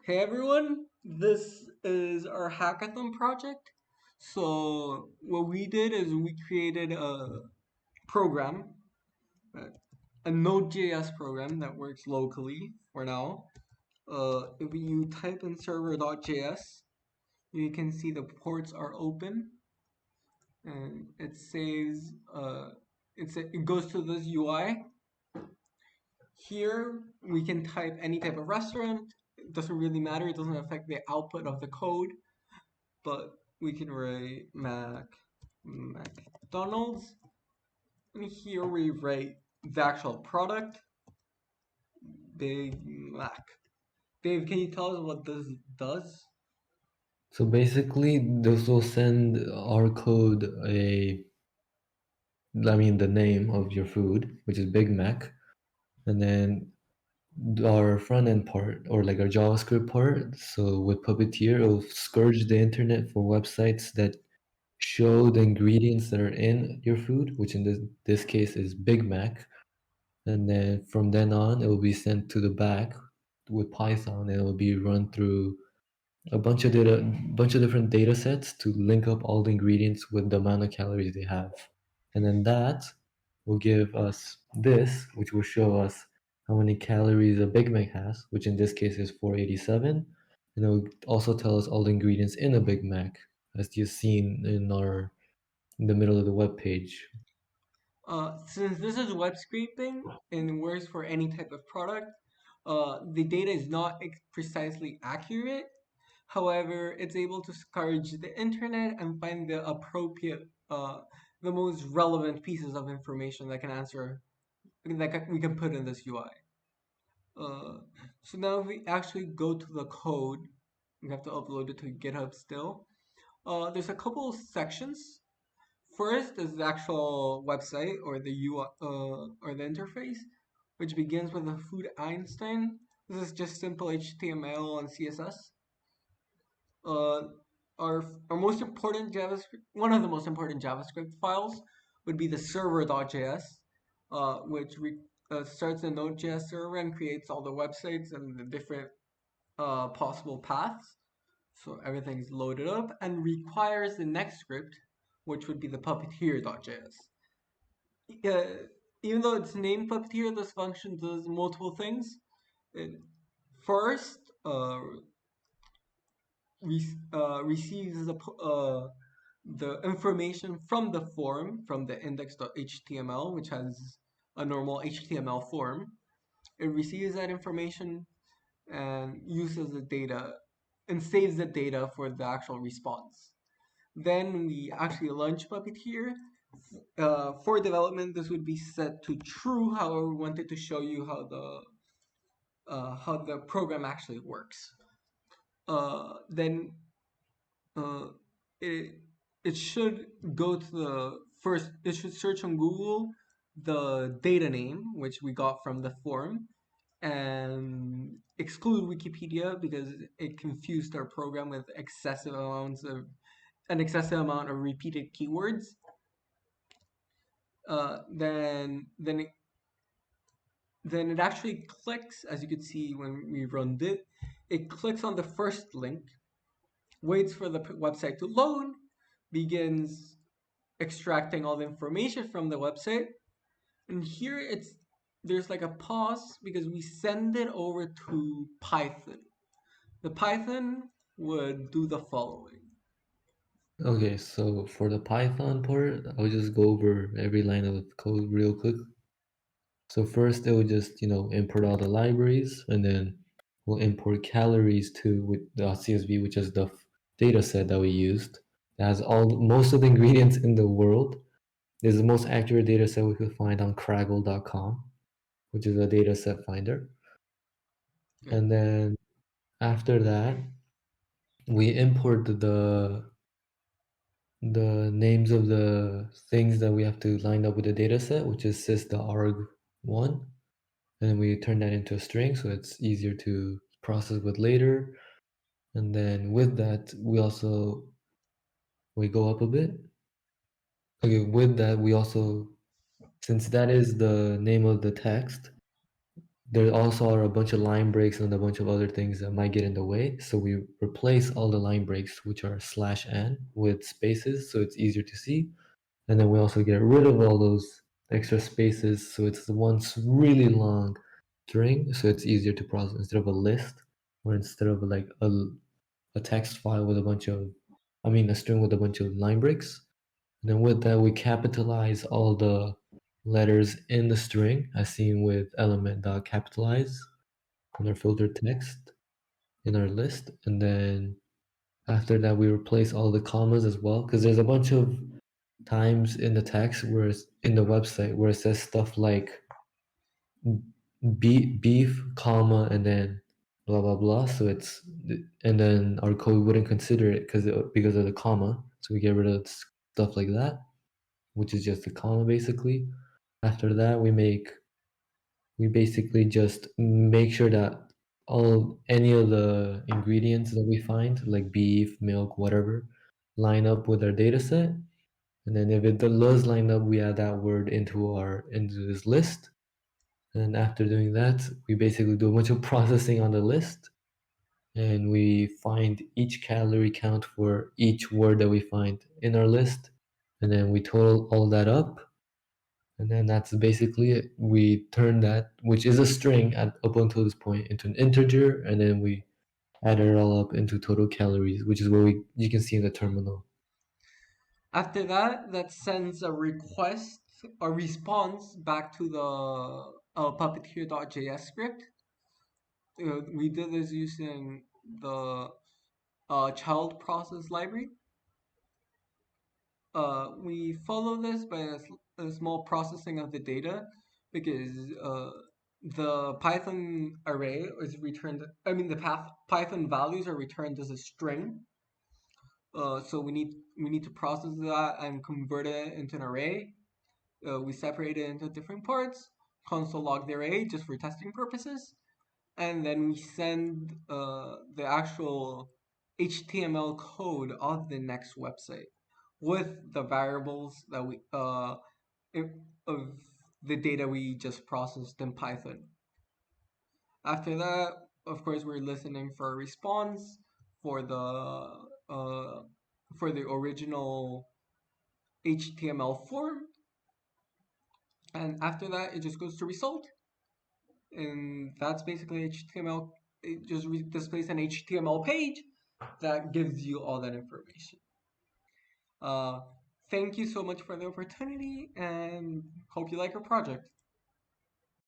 Hey everyone, this is our hackathon project. So what we did is we created a program, uh, a Node.js program that works locally for now. If you type in server.js, you can see the ports are open and it saves, it goes to this UI. Here we can type any type of restaurant. It doesn't really matter. It doesn't affect the output of the code. But we can write McDonald's. And here we write the actual product, Big Mac. Dave, can you tell us what this does? So basically, this will send our code the name of your food, which is Big Mac, and then our front end part, or like our JavaScript part. So with Puppeteer, it'll scourge the internet for websites that show the ingredients that are in your food, which in this case is Big Mac. And then from then on, it will be sent to the back with Python, and it will be run through a bunch of different data sets to link up all the ingredients with the amount of calories they have. And then that will give us this, which will show us how many calories a Big Mac has, which in this case is 487. And it will also tell us all the ingredients in a Big Mac, as you've seen in the middle of the web page. Since this is web scraping and works for any type of product, the data is not precisely accurate. However, it's able to scourge the internet and find the most relevant pieces of information that can answer that we can put in this UI. Uh, so now if we actually go to the code, we have to upload it to GitHub still. There's a couple of sections. First is the actual website or the UI or the interface, which begins with a food Einstein. This is just simple HTML and CSS. Uh, our most important JavaScript, one of the most important JavaScript files would be the server.js, which starts a Node.js server and creates all the websites and the different possible paths. So everything's loaded up and requires the next script, which would be the puppeteer.js. Uh, Even though it's named Puppeteer, this function does multiple things. It first receives the information from the form, from the index.html, which has a normal HTML form. It receives that information and uses the data and saves the data for the actual response. Then we actually launch Puppeteer. For development, this would be set to true. However, we wanted to show you how the program actually works. Then uh, it it should go to the first. It should search on Google the data name which we got from the form and exclude Wikipedia because it confused our program with an excessive amount of repeated keywords. Then it actually clicks, as you can see when we run it. It clicks on the first link, waits for the website to load, begins extracting all the information from the website, and here there's like a pause because we send it over to Python. The Python would do the following. Okay, so for the Python part, I'll just go over every line of code real quick. So first it will just, import all the libraries, and then we'll import calories too with the CSV, which is the data set that we used. It has most of the ingredients in the world. This is the most accurate data set we could find on Craggle.com, which is a data set finder. Okay. And then after that, we import the names of the things that we have to line up with the data set, which is sys.arg1. And then we turn that into a string so it's easier to process with later. And then with that, we go up a bit. Okay, with that, we also, since that is the name of the text, there also are a bunch of line breaks and a bunch of other things that might get in the way. So we replace all the line breaks, which are slash n, with spaces, so it's easier to see. And then we also get rid of all those extra spaces, so it's the one really long string, so it's easier to process instead of a list, or instead of like a text file with a bunch of, I mean, a string with a bunch of line breaks. And then with that, we capitalize all the letters in the string, as seen with element.capitalize on our filtered text in our list. And then after that, we replace all the commas as well, because there's a bunch of times in the text where it's in the website where it says stuff like beef, comma, and then blah blah blah. So it's, and then our code wouldn't consider it because of the comma. So we get rid of stuff like that, which is just a comma basically. After that, we basically just make sure that all any of the ingredients that we find, like beef, milk, whatever, line up with our data set. And then if it does line up, we add that word into this list. And after doing that, we basically do a bunch of processing on the list, and we find each calorie count for each word that we find in our list, and then we total all that up, and then that's basically it. We turn that, which is a string up until this point, into an integer, and then we add it all up into total calories, which is what you can see in the terminal. After that, that sends a request, a response back to the puppeteer.js script. We did this using the child process library. We follow this by a small processing of the data because the Python array is returned. I mean, the Python values are returned as a string. So we need to process that and convert it into an array. We separate it into different parts. Console log the array just for testing purposes, and then we send the actual HTML code of the next website with the variables that we of the data we just processed in Python. After that, of course, we're listening for a response for uh, the original HTML form, and after that, it just goes to result, and that's basically HTML. It just displays an HTML page that gives you all that information. Uh, Thank you so much for the opportunity, and hope you like our project.